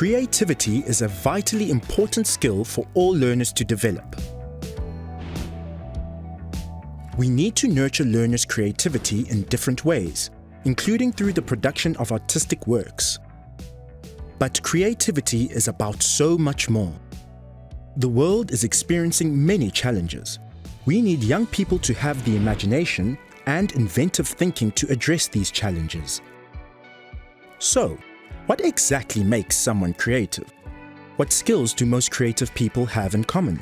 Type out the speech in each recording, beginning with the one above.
Creativity is a vitally important skill for all learners to develop. We need to nurture learners' creativity in different ways, including through the production of artistic works. But creativity is about so much more. The world is experiencing many challenges. We need young people to have the imagination and inventive thinking to address these challenges. So, what exactly makes someone creative? What skills do most creative people have in common?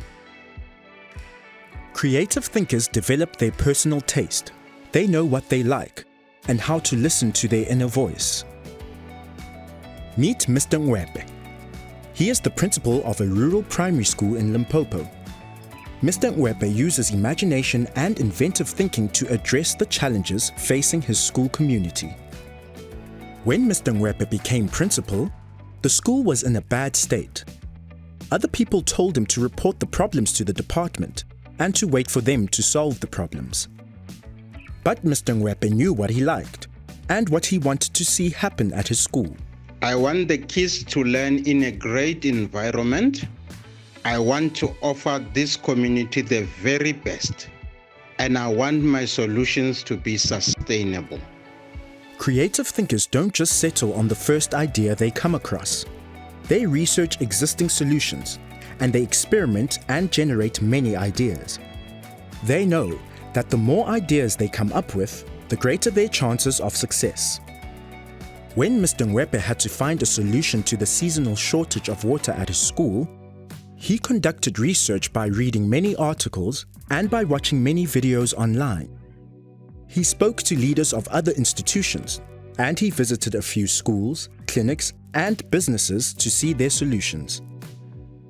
Creative thinkers develop their personal taste. They know what they like and how to listen to their inner voice. Meet Mr. Ngwepe. He is the principal of a rural primary school in Limpopo. Mr. Ngwepe uses imagination and inventive thinking to address the challenges facing his school community. When Mr. Ngwepe became principal, the school was in a bad state. Other people told him to report the problems to the department and to wait for them to solve the problems. But Mr. Ngwepe knew what he liked and what he wanted to see happen at his school. I want the kids to learn in a great environment. I want to offer this community the very best, and I want my solutions to be sustainable. Creative thinkers don't just settle on the first idea they come across. They research existing solutions, and they experiment and generate many ideas. They know that the more ideas they come up with, the greater their chances of success. When Mr. Ngwepe had to find a solution to the seasonal shortage of water at his school, he conducted research by reading many articles and by watching many videos online. He spoke to leaders of other institutions, and he visited a few schools, clinics, and businesses to see their solutions.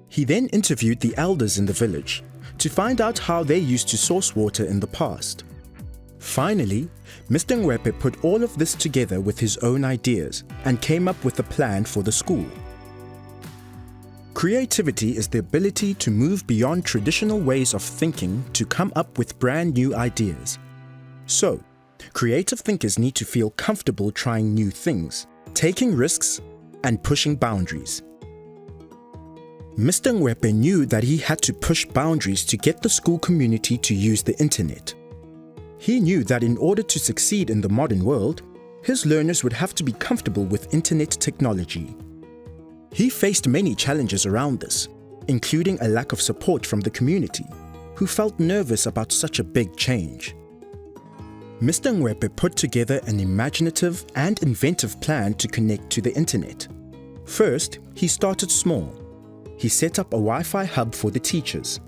He then interviewed the elders in the village to find out how they used to source water in the past. Finally, Mr. Ngwepe put all of this together with his own ideas and came up with a plan for the school. Creativity is the ability to move beyond traditional ways of thinking to come up with brand new ideas. So, creative thinkers need to feel comfortable trying new things, taking risks, and pushing boundaries. Mr. Ngwepe knew that he had to push boundaries to get the school community to use the internet. He knew that in order to succeed in the modern world, his learners would have to be comfortable with internet technology. He faced many challenges around this, including a lack of support from the community, who felt nervous about such a big change. Mr. Ngwepe put together an imaginative and inventive plan to connect to the internet. First, he started small. He set up a Wi-Fi hub for the teachers.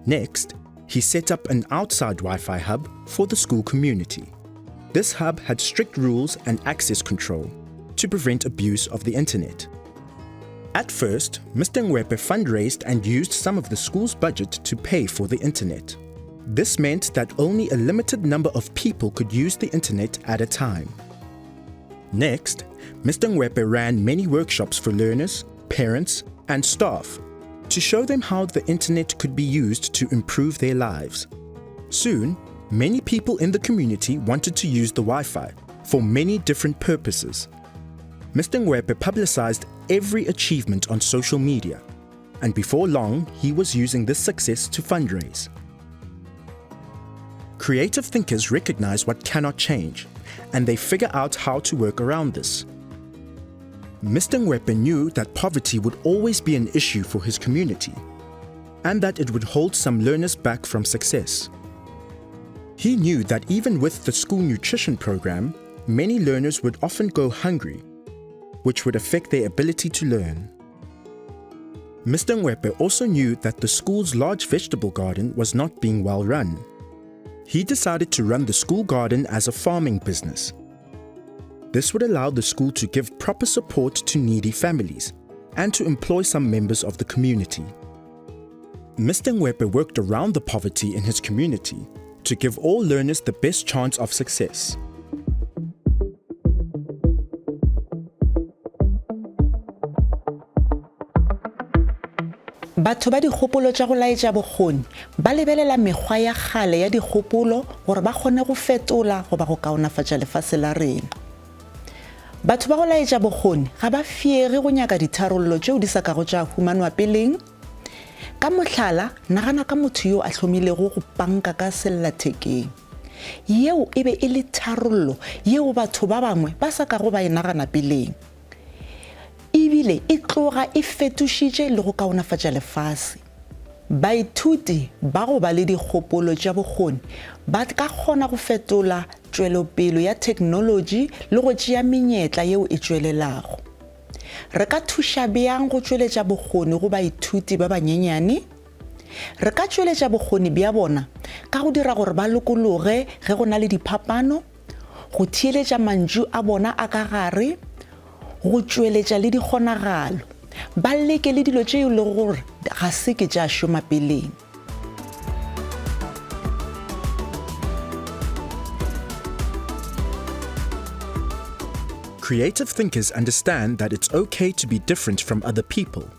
Next, he set up an outside Wi-Fi hub for the school community. This hub had strict rules and access control to prevent abuse of the internet. At first, Mr. Ngwepe fundraised and used some of the school's budget to pay for the internet. This meant that only a limited number of people could use the internet at a time. Next, Mr. Ngwepe ran many workshops for learners, parents, and staff to show them how the internet could be used to improve their lives. Soon, many people in the community wanted to use the Wi-Fi for many different purposes. Mr. Ngwepe publicized every achievement on social media, and before long, he was using this success to fundraise. Creative thinkers recognize what cannot change, and they figure out how to work around this. Mr. Ngwepe knew that poverty would always be an issue for his community, and that it would hold some learners back from success. He knew that even with the school nutrition program, many learners would often go hungry, which would affect their ability to learn. Mr. Ngwepe also knew that the school's large vegetable garden was not being well run. He decided to run the school garden as a farming business. This would allow the school to give proper support to needy families and to employ some members of the community. Mr. Ngwepe worked around the poverty in his community to give all learners the best chance of success. Batho ba dikgopolo tša go laetša bokgoni ba lebelela mekgwa ya kgale ya dikgopolo gore ba kgone go fetola goba go kaonafatša lefase la rena. batho ba go laetša bokgoni ga ba fiege go nyaka ditharollo tšeo di sa kago tša humanwa peleng. Ka mohlala, nagana ka motho yo a hlomilego go panka ka sellathekeng. Yeo e be e le tharollo yeo batho ba bangwe ba sa kago ba e nagana peleng. Ebile e tloga e fetošitše le go kaonafatša lefase. Baithuti ba go ba le dikgopolo tša bokgoni ba ka kgona go fetola tšwelopele ya technology le go tšea menyetla yeo e tšwelelago. Re ka thuša bjang go tšweletša bokgoni go baithuti ba banyenyane? Re ka tšweletša bokgoni bja bona ka go dira gore ba lokologe ge go na le diphapano, go theeletša mantšu a bona a ka gare, go tšweletša le dikgonagalo, ba leke le dilo tšeo le gore ga se ke tša šoma peleng. Creative thinkers understand that it's okay to be different from other people.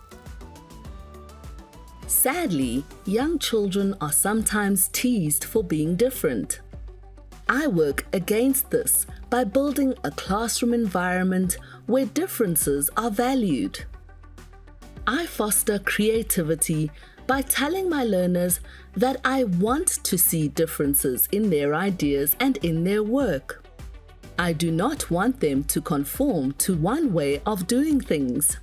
Sadly, young children are sometimes teased for being different. I work against this by building a classroom environment where differences are valued. I foster creativity by telling my learners that I want to see differences in their ideas and in their work. I do not want them to conform to one way of doing things.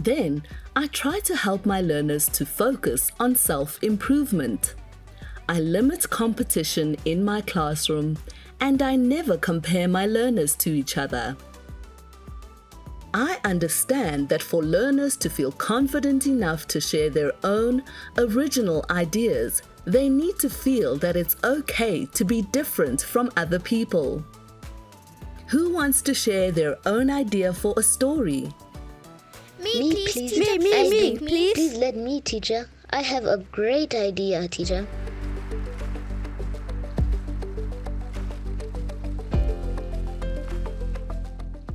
Then, I try to help my learners to focus on self-improvement. I limit competition in my classroom, and I never compare my learners to each other. I understand that for learners to feel confident enough to share their own original ideas, they need to feel that it's okay to be different from other people. Who wants to share their own idea for a story? Me, please. Me, please. Please let me, teacher. I have a great idea, teacher.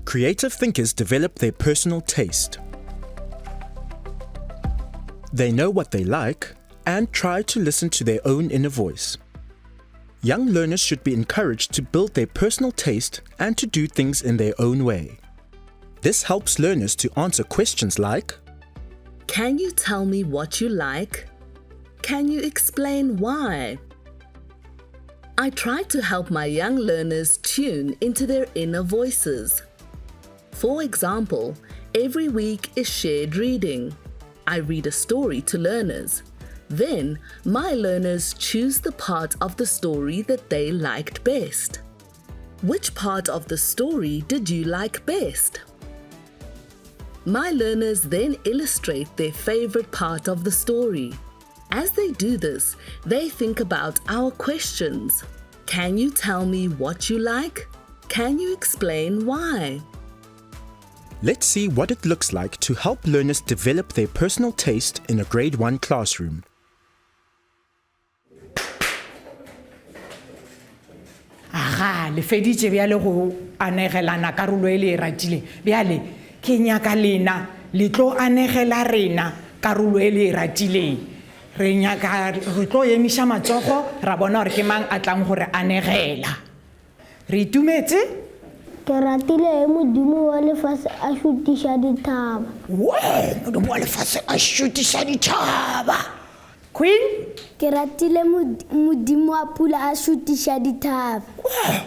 Creative thinkers develop their personal taste. They know what they like and try to listen to their own inner voice. Young learners should be encouraged to build their personal taste and to do things in their own way. This helps learners to answer questions like, Can you tell me what you like? Can you explain why? I try to help my young learners tune into their inner voices. For example, every week is shared reading. I read a story to learners. Then, my learners choose the part of the story that they liked best. Which part of the story did you like best? My learners then illustrate their favorite part of the story. As they do this, they think about our questions. Can you tell me what you like? Can you explain why? let's see what it looks like to help learners develop their personal taste in a grade 1 classroom. Aha, le feditše bjale go anegelana karolo e le e ratile. Bjale, ke nyaka lena, le tlo anegela rena karolo e le e ratile. Re nyaka re tlo emiša matsogo, ra bona gore ke mang a tlang gore anegela. Re itumetse? Ke ratile modimo wa lefase a šutiša dithaba. Modimo wa lefase a šutiša dithaba. Queen? Ke ratile modimo wa pula a šutiša dithaba.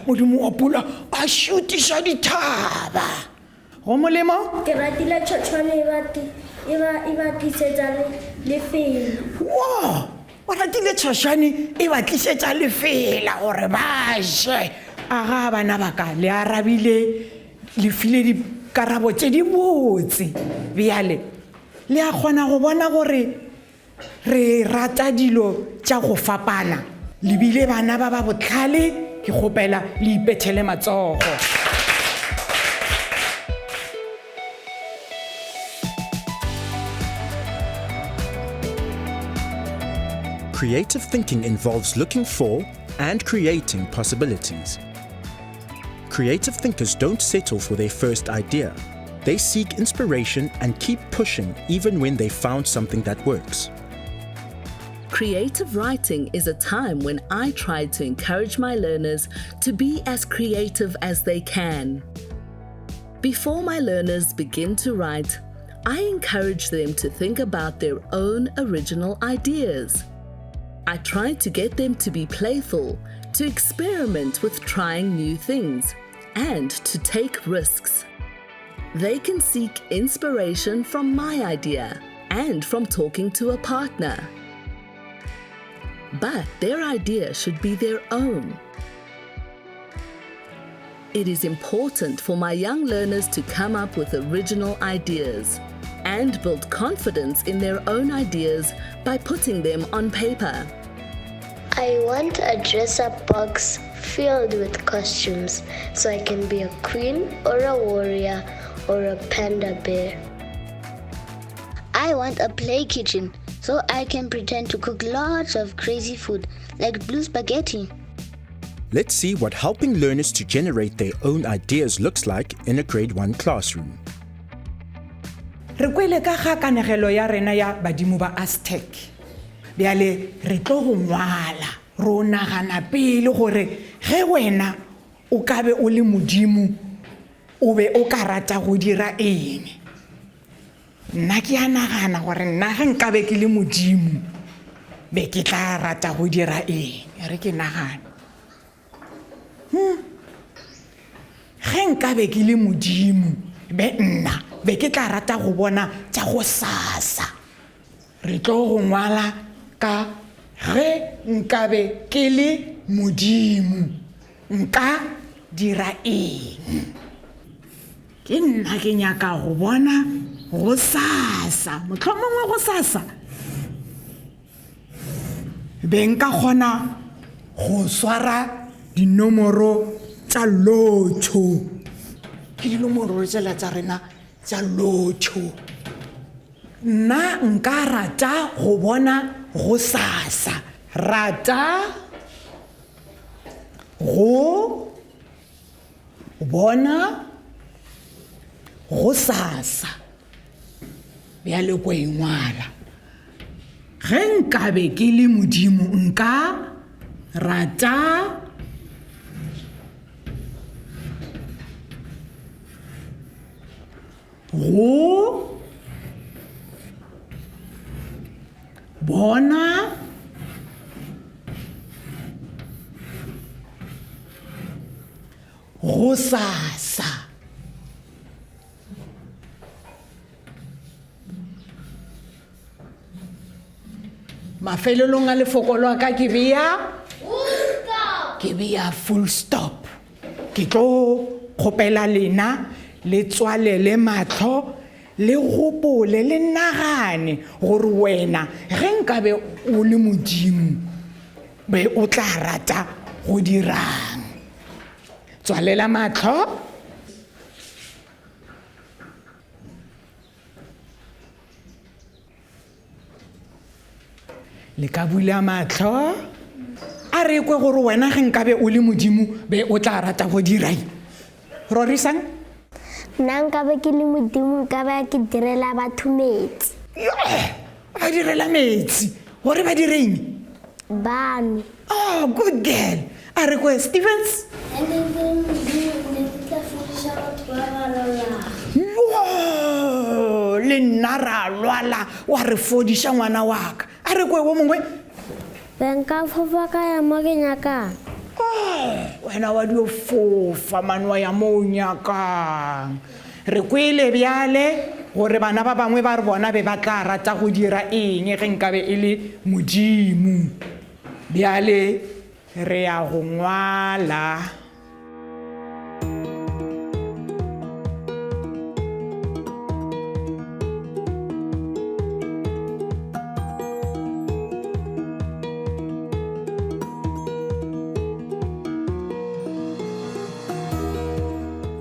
Modimo wa pula a šutiša dithaba. Go molemo? Ke ratile tšhotšhwane e ba tlišetša lefela. O ratile tšhošane e ba tlišetša lefela gore ba je. Aga bana ba ka le arabile le file dikarabo tše di botse. Bjale le a kgona go bona gore re rata dilo tša go fapana. Le bile bana ba ba botlhale ke kgopela le ipethele matsogo. Creative thinking involves looking for and creating possibilities. Creative thinkers don't settle for their first idea. They seek inspiration and keep pushing even when they found something that works. Creative writing is a time when I try to encourage my learners to be as creative as they can. Before my learners begin to write, I encourage them to think about their own original ideas. I try to get them to be playful, to experiment with trying new things, and to take risks. They can seek inspiration from my idea and from talking to a partner. But their idea should be their own. It is important for my young learners to come up with original ideas and build confidence in their own ideas by putting them on paper. I want a dress-up box filled with costumes so I can be a queen or a warrior or a panda bear. I want a play kitchen so I can pretend to cook lots of crazy food like blue spaghetti. Let's see what helping learners to generate their own ideas looks like in a grade 1 classroom. Re kwele ka ga kanegelo ya rena ya badimo ba Aztec. Bjale re tlo go ngwala ro nagana pele gore ge wena o ka be o le modimo o be o ka rata go dira eng. Nna ke a nagana gore nna ge nka be ke le modimo be ke tla rata go dira eng. Re ke nagana ge nka be ke le modimo be nna be ke tla rata go bona tša go sasa. Re tlo go ngwala ka ge nka be ke le modimo nka dira eng. Ke nna ke nyaka go bona go sasa, mohlomongwe go sasa be nka kgona go swara dinomoro tša lotho. Ke dinomoro tsela tša rena tša lotho. Nna nka rata go bona go sasa, rata go bona go sasa. Bjale ko e ngwala ge nka be ke le modimo nka rata go bona go sasa. Mafelelong a lefoko la ka ke beya full stop. Ke tlo kgopela lena le tswalele matlho le gopole le nagane gore wena ge nka be o le modimo be o tla rata go dirang. Tswalela matlho. Le ka bula matlho. A re kwe gore wena ge nka be o le modimo be o tla rata go dirang. Rorisang? Nna nka be ke le modimo nka be ke direla batho metsi. Ba direla metsi gore ba direng? Bano. Oh, good girl. A re kwe Stevens? Le nna ra lwala wa re fodiša ngwana wa ka. A re kwe wo mongwe? Be nka fofa ka ya mo ke nyakang. Wena wa dio fofa manwa ya mo o nyakang. Re kwele bjale gore bana ba bangwe ba re bona be ba tla rata go dira eng ge nka be e le modimo. Bjale re ya go ngwala.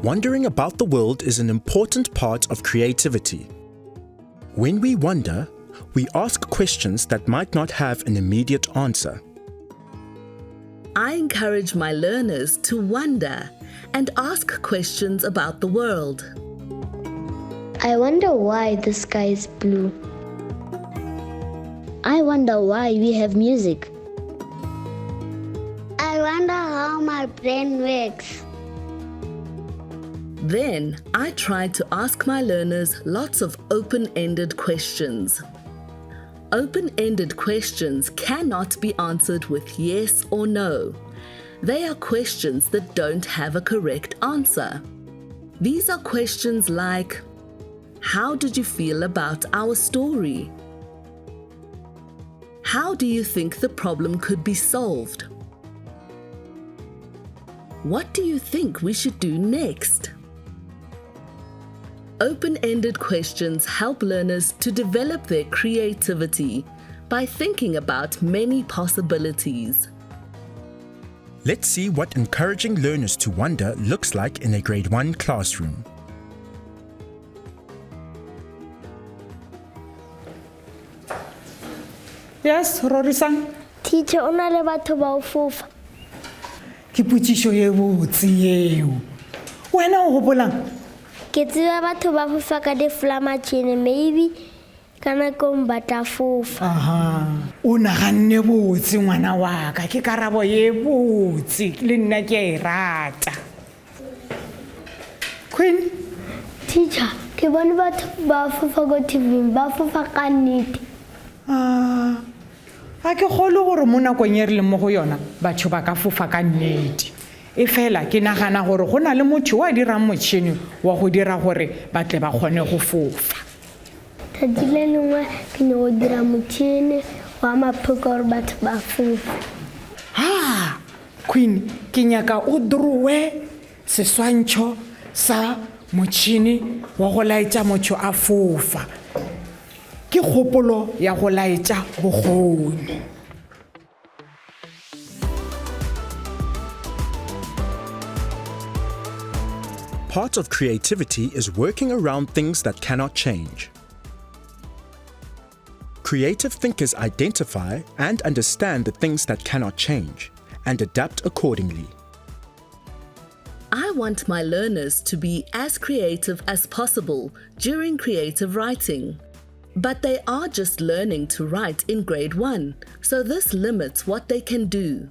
Wondering about the world is an important part of creativity. When we wonder, we ask questions that might not have an immediate answer. I encourage my learners to wonder and ask questions about the world. I wonder why the sky is blue. I wonder why we have music. I wonder how my brain works. Then I tried to ask my learners lots of open-ended questions. Open-ended questions cannot be answered with yes or no. They are questions that don't have a correct answer. These are questions like, how did you feel about our story? How do you think the problem could be solved? What do you think we should do next? Open-ended questions help learners to develop their creativity by thinking about many possibilities. Let's see what encouraging learners to wonder looks like in a grade 1 classroom. Yes, Rorisang. Teacher, o na le batho ba o fofa. Ke putsiso e botse eo. Wena o gopolang? Ke tseba batho ba fofa ka di-flamatšhene, maybe ka nakong ba tla fofa. Aha. O naganne botse ngwana wa ka, ke karabo ye botse, le nna ke a e rata. Queen? Teacher, ke bone batho ba fofa ko TV, ba fofa ka nnete. A ke kgolo gore mo nakong e re leng mo go yona batho ba ka fofa ka nnete. E fela ke nagana gore go na le motho wa dirang motšhini wa go dira gore ba tle ba kgone go fofa. Tsatsi le lengwe ke ne go dira motšhini wa mapheko gore batho ba fofa. Queen, ke nyaka o drowe seswantšho sa motšhini wa go laetša motho a fofa. Ke kgopolo ya go laetša bokgoni. Part of creativity is working around things that cannot change. Creative thinkers identify and understand the things that cannot change and adapt accordingly. I want my learners to be as creative as possible during creative writing. But they are just learning to write in grade 1, so this limits what they can do.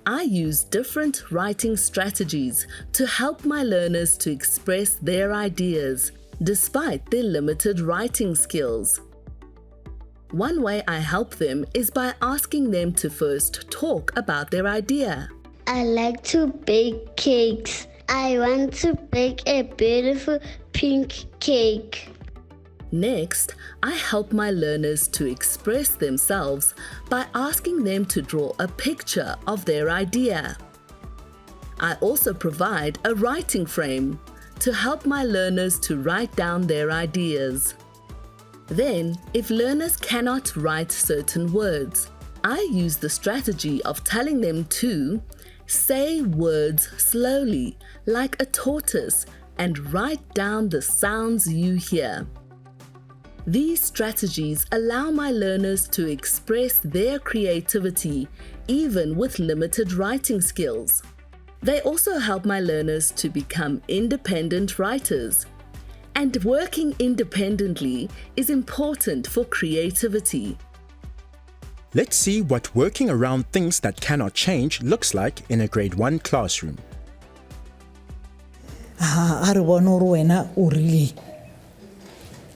I use different writing strategies to help my learners to express their ideas, despite their limited writing skills. One way I help them is by asking them to first talk about their idea. I like to bake cakes. I want to bake a beautiful pink cake. Next, I help my learners to express themselves by asking them to draw a picture of their idea. I also provide a writing frame to help my learners to write down their ideas. Then, if learners cannot write certain words, I use the strategy of telling them to say words slowly, like a tortoise, and write down the sounds you hear. These strategies allow my learners to express their creativity even with limited writing skills. They also help my learners to become independent writers. And working independently is important for creativity. Let's see what working around things that cannot change looks like in a grade 1 classroom. A re bona gore wena o rile.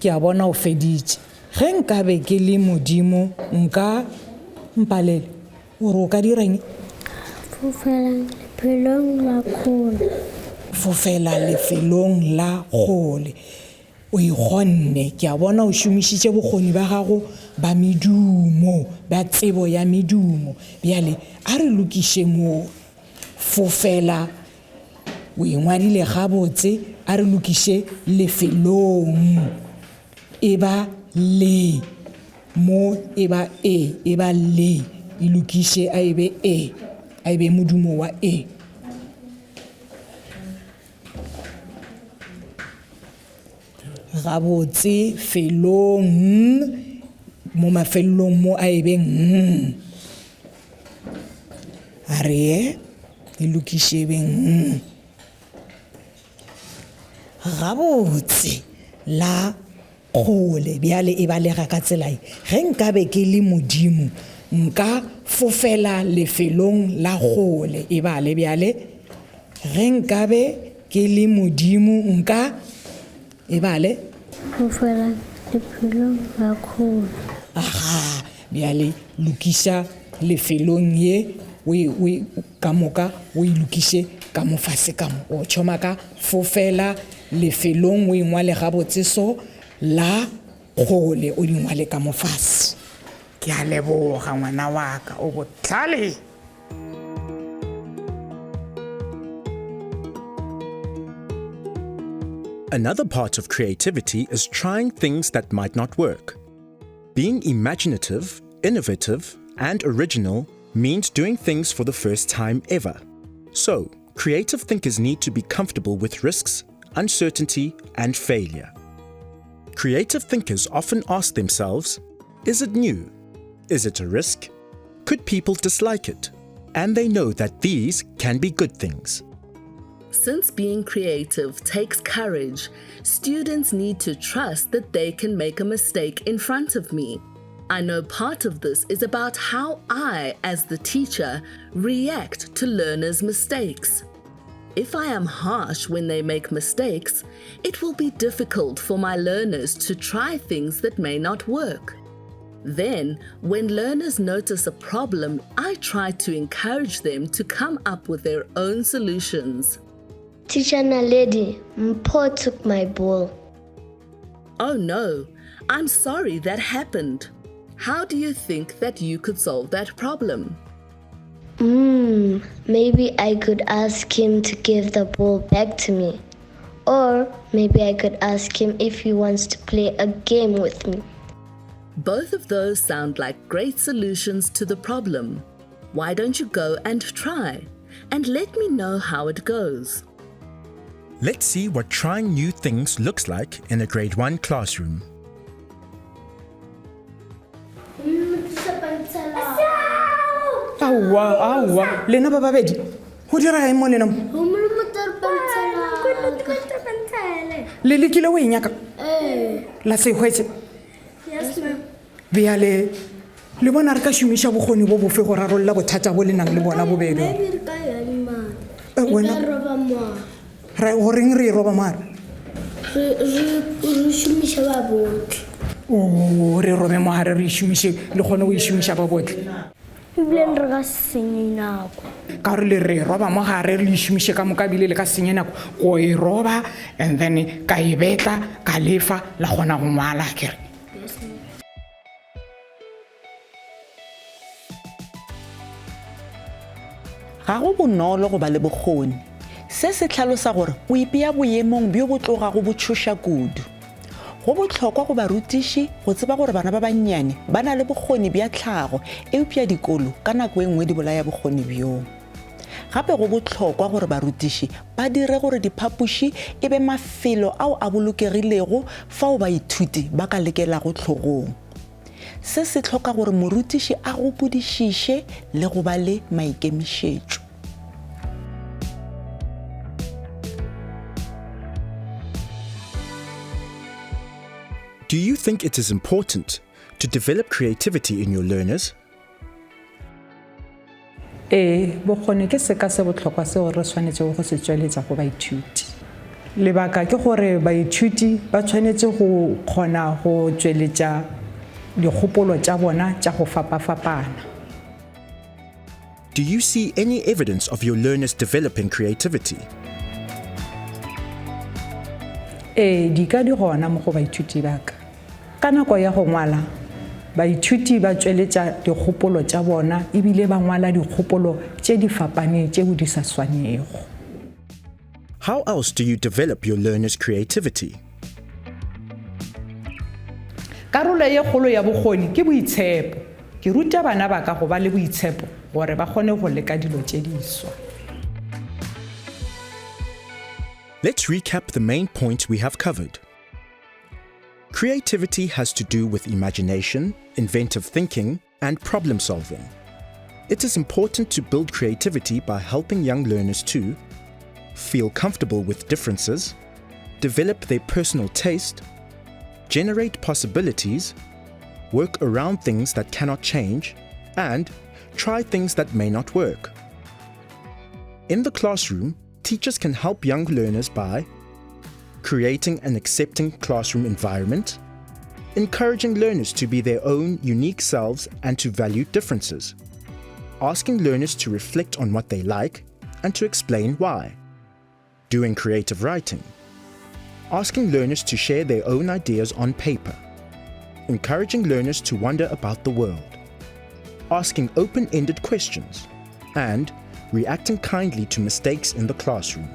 Ke a bona o feditše. Ge nka be ke le modimo nka mpalele gore o ka direng? Fofela lefelong la kgole. Fofela lefelong la kgole. O ikgonne, ke a bona o šomišitše bokgoni ba gago ba medumo, ba tsebo ya medumo. Bjale a re lokiše moo. Fofela o ingwadile gabotse, a re lokiše lefelong. Eba le, mo eba eba le, ilokiše a ebe modumo wa e. Gabotse felong, mo mafelong mo a ebe a re ilokiše ebe gabotse la kgole bjale e balega ka tsela e. Ge nka be ke le modimo nka fofela lefelong la kgole e bale bjale. Ge nka be ke le modimo nka e bale Fofela lefelong la kgolo. aha bjale lokisa lefelong ye we ka moka o ilokise ka mofase ka mo o tšhoma ka fofela lefelong o ingwale gabotse so la kgole o dingwale ka mofase ke a leboga ngwana wa ka o botlhale. Another part of creativity is trying things that might not work. Being imaginative, innovative, and original means doing things for the first time ever. So, creative thinkers need to be comfortable with risks, uncertainty, and failure. Creative thinkers often ask themselves, is it new? Is it a risk? Could people dislike it? And they know that these can be good things. Since being creative takes courage, students need to trust that they can make a mistake in front of me. I know part of this is about how I, as the teacher, react to learners' mistakes. If I am harsh when they make mistakes, it will be difficult for my learners to try things that may not work. Then, when learners notice a problem, I try to encourage them to come up with their own solutions. Teacher Naledi, Mpho took my ball. Oh no, I'm sorry that happened. How do you think that you could solve that problem? Maybe I could ask him to give the ball back to me. Or maybe I could ask him if he wants to play a game with me. Both of those sound like great solutions to the problem. Why don't you go and try? And let me know how it goes. Let's see what trying new things looks like in a grade 1 classroom. Awa, lena ba babedi go dira eng mo lena mo le lekile o e nyaka la se hwetse bjale le bona re ka šomiša bokgoni bo bofe go rarolla bothata bo le nang le bona bobedi wena goreng re e roba mare o re robe mogare re e šomiše le kgone go e šomiša ba botle Ebileng re ka senye nako. ka gore le re roba mo gare re šomiše ka moka bile le ka senye nako go e roba and then ka e betla ka lefa la kgona go ngwala kere ga go bonolo go ba le bokgoni se se tlhalosa gore o ipea boemong bjo bo tlogago bo tšhoša kudu go botlhokwa go barutiši go tseba gore bana ba bannyane ba na le bokgoni bja tlhago eupša dikolo ka nako e nngwe di bolaya bokgoni bjoo gape go botlhokwa gore barutiši ba dire gore diphapoši e be mafelo ao a bolokegilego fao baithuti ba ka lekelago tlhogong se se tlhoka gore morutiši a gopodišiše le go ba le maikemišetšo. Do you think it is important to develop creativity in your learners? bokgoni ke se ka se botlhokwa seo re tshwanetse go se tsweletsa go baithuti lebaka ke gore baithuti ba tshwanetse go kgona go tsweletsa dikgopolo tša bona tša go fapafapana. Do you see any evidence of your learners developing creativity? Di ka di gona mo go baithuti ba ka nako ya go ngwala baithuti ba tsweletsa dikgopolo tša bona ebile ba ngwala dikgopolo tše di fapaneng tšeo di sa swanego. How else do you develop your learners' creativity? Karolo ye kgolo ya bokgoni ke boitshepo. Ke ruta bana ba ka go ba le boitshepo gore ba kgone go leka dilo tše diswa. Let's recap the main points we have covered. Creativity has to do with imagination, inventive thinking, and problem solving. It is important to build creativity by helping young learners to feel comfortable with differences, develop their personal taste, generate possibilities, work around things that cannot change, and try things that may not work. In the classroom, teachers can help young learners by creating an accepting classroom environment, encouraging learners to be their own unique selves and to value differences, asking learners to reflect on what they like and to explain why, doing creative writing, asking learners to share their own ideas on paper, encouraging learners to wonder about the world, asking open-ended questions, and reacting kindly to mistakes in the classroom.